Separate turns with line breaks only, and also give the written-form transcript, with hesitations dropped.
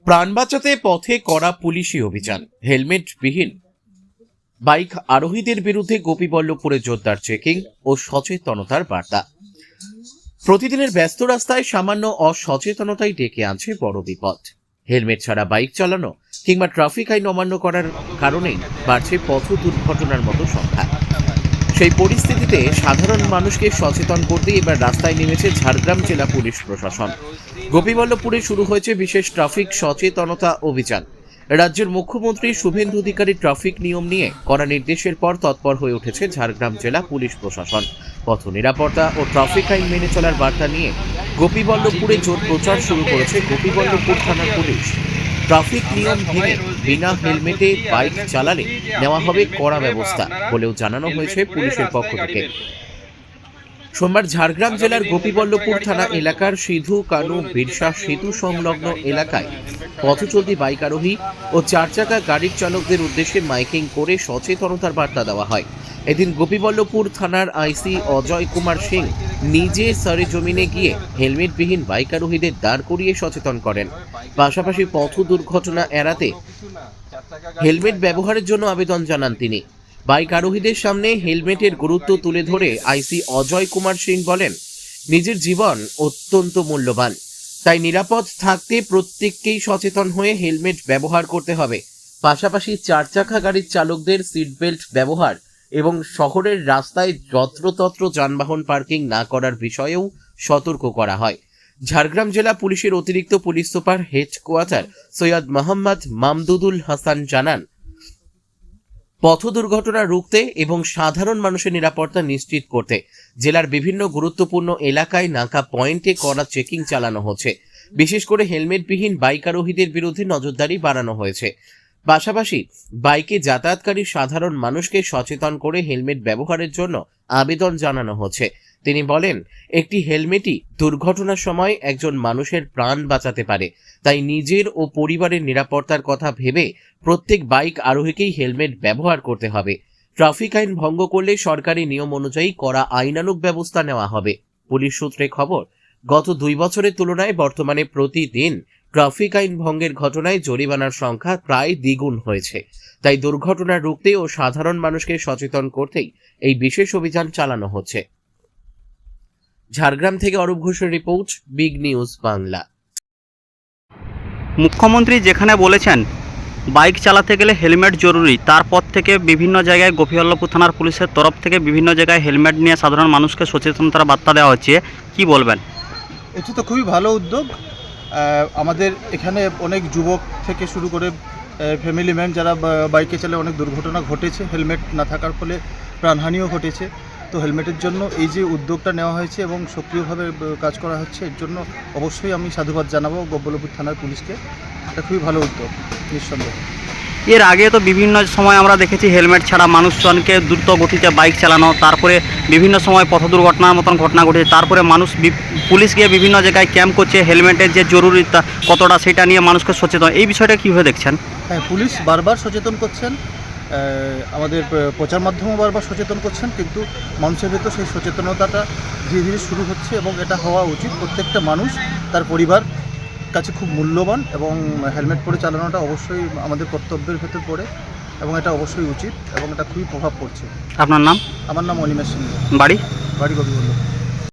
প্রাণ বাঁচাতে পথে কড়া পুলিশি অভিযান, হেলমেটবিহীন বাইক আরোহীদের বিরুদ্ধে গোপীবল্লভপুরে জোরদার চেকিং ও সচেতনতার বার্তা। প্রতিদিনের ব্যস্ত রাস্তায় সামান্য অসচেতনতাই ডেকে আনছে বড় বিপদ। হেলমেট ছাড়া বাইক চালানো কিংবা ট্রাফিক আইন অমান্য করার কারণেই বাড়ছে পথ দুর্ঘটনার মতো সংখ্যা। সেই পরিস্থিতিতে সাধারণ মানুষকে সচেতন করতে এবার রাস্তায় নেমেছে ঝাড়গ্রাম জেলা পুলিশ প্রশাসন। গোপীবল্লভপুরে শুরু হয়েছে বিশেষ ট্রাফিক সচেতনতা অভিযান। রাজ্যের মুখ্যমন্ত্রী শুভেন্দু অধিকারী ট্রাফিক নিয়ম নিয়ে কড়া নির্দেশের পর তৎপর হয়ে উঠেছে ঝাড়গ্রাম জেলা পুলিশ প্রশাসন। পথ নিরাপত্তা ও ট্রাফিক আইন মেনে চলার বার্তা নিয়ে গোপীবল্লভপুরে জোর প্রচার শুরু করেছে গোপীবল্লভপুর থানার পুলিশ। ট্রাফিক নিয়ম ভেঙে বিনা হেলমেটে বাইক চালালে নেওয়া হবে কড়া ব্যবস্থা বলেও জানানো হয়েছে পুলিশের পক্ষ থেকে। সোমবার ঝাড়গ্রাম জেলার গোপীবল্লভপুর থানা এলাকার সিধু কানু বিরসা সেতু সংলগ্ন এলাকায় পথচলতি বাইক আরোহী ও চার চাকা গাড়ির চালকদের উদ্দেশ্যে মাইকিং করে সচেতনতার বার্তা দেওয়া হয়। এদিন গোপীবল্লভপুর থানার আইসি অজয় কুমার সিং নিজে সরেজমিনে গিয়ে হেলমেটবিহীন বাইক আরোহীদের দাঁড় করিয়ে সচেতন করেন। পাশাপাশি পথ দুর্ঘটনা এড়াতে হেলমেট ব্যবহারের জন্য আবেদন জানান তিনি। বাইক আরোহীদের সামনে হেলমেটের গুরুত্ব তুলে ধরে আইসি অজয় কুমার সিং বলেন, নিজের জীবন অত্যন্ত মূল্যবান, তাই নিরাপদ থাকতে প্রত্যেককেই সচেতন হয়ে হেলমেট ব্যবহার করতে হবে। পাশাপাশি চার চাকা গাড়ির চালকদের সিট বেল্ট ব্যবহার এবং শহরের রাস্তায় যত্রতত্র যানবাহন পার্কিং না করার বিষয়েও সতর্ক করা হয়। ঝাড়গ্রাম জেলা পুলিশের অতিরিক্ত police super headquarter Syed Mohammad Mamdudul Hasan জানান, পথ দুর্ঘটনা রুখতে এবং সাধারণ মানুষের নিরাপত্তা নিশ্চিত করতে জেলার বিভিন্ন গুরুত্বপূর্ণ এলাকায় নাকা পয়েন্টে কড়া চেকিং চালানো হচ্ছে। বিশেষ করে হেলমেটবিহীন বাইক আরোহীদের বিরুদ্ধে নজরদারি বাড়ানো হয়েছে। পাশাপাশি বাইকে যাতায়াতকারী সাধারণ মানুষকে সচেতন করে হেলমেট ব্যবহারের জন্য আবেদন জানানো হচ্ছে। তিনি বলেন, একটি হেলমেটই দুর্ঘটনার সময় একজন মানুষের প্রাণ বাঁচাতে পারে, তাই নিজের ও পরিবারের নিরাপত্তার কথা ভেবে প্রত্যেক বাইক আরোহীকেই হেলমেট ব্যবহার করতে হবে। ট্রাফিক আইন ভঙ্গ করলে সরকারি নিয়ম অনুযায়ী কড়া আইনানুগ ব্যবস্থা নেওয়া হবে। পুলিশ সূত্রে খবর, গত 2 বছরের তুলনায় বর্তমানে প্রতিদিন ট্রাফিক আইন ভঙ্গের ঘটনায় জরিমানার সংখ্যা প্রায় দ্বিগুণ হয়েছে। তাই দুর্ঘটনা রুখতে ও সাধারণ মানুষকে সচেতন করতেই এই বিশেষ অভিযান চালানো হচ্ছে। ঝাড়গ্রাম থেকে অরূপ ঘোষের রিপোর্ট, বিগ নিউজ বাংলা।
মুখ্যমন্ত্রী যেখানে বলেছেন বাইক চালাতে গেলে হেলমেট জরুরি, তারপর থেকে বিভিন্ন জায়গায় গোপীবল্লভপুর থানার পুলিশের তরফ থেকে বিভিন্ন জায়গায় হেলমেট নিয়ে সাধারণ মানুষকে সচেতনতার বার্তা দেওয়া হচ্ছে, কি বলবেন?
এটি তো খুবই ভালো উদ্যোগ। আমাদের এখানে অনেক যুবক থেকে শুরু করে ফ্যামিলি ম্যান যারা বাইকে চালে অনেক দুর্ঘটনা ঘটেছে, হেলমেট না থাকার ফলে প্রাণহানিও ঘটেছে। তো হেলমেটের জন্য এই যে উদ্যোগটা নেওয়া হয়েছে এবং সক্রিয়ভাবে কাজ করা হচ্ছে, এর জন্য অবশ্যই আমি সাধুবাদ জানাবো গোপীবল্লভপুর থানার পুলিশকে। এটা খুবই ভালো উদ্যোগ, নিঃসন্দেহে।
এর আগে তো বিভিন্ন সময় আমরা দেখেছি হেলমেট ছাড়া মানুষজনকে দ্রুত গতিতে বাইক চালানো, তারপরে বিভিন্ন সময় পথ দুর্ঘটনার মতন ঘটনা ঘটেছে। তারপরে পুলিশ গিয়ে বিভিন্ন জায়গায় ক্যাম্প করছে, হেলমেটের যে জরুরিতা কতটা সেটা নিয়ে মানুষকে সচেতন, এই বিষয়টা কীভাবে দেখছেন?
হ্যাঁ, পুলিশ বারবার সচেতন করছেন, আমাদের প্রচার মাধ্যমও বারবার সচেতন করছেন, কিন্তু মানুষের ভেতর সেই সচেতনতাটা ধীরে ধীরে শুরু হচ্ছে এবং এটা হওয়া উচিত। প্রত্যেকটা মানুষ তার পরিবার কাছে খুব মূল্যবান এবং হেলমেট পরে চালানোটা অবশ্যই আমাদের কর্তব্যের ভেতর পড়ে এবং এটা অবশ্যই উচিত এবং এটা খুবই প্রভাব পড়ছে।
আপনার নাম?
আমার নাম অনিমেষ সিং।
বাড়ি?
বাড়ি গোপীবল্লভপুর।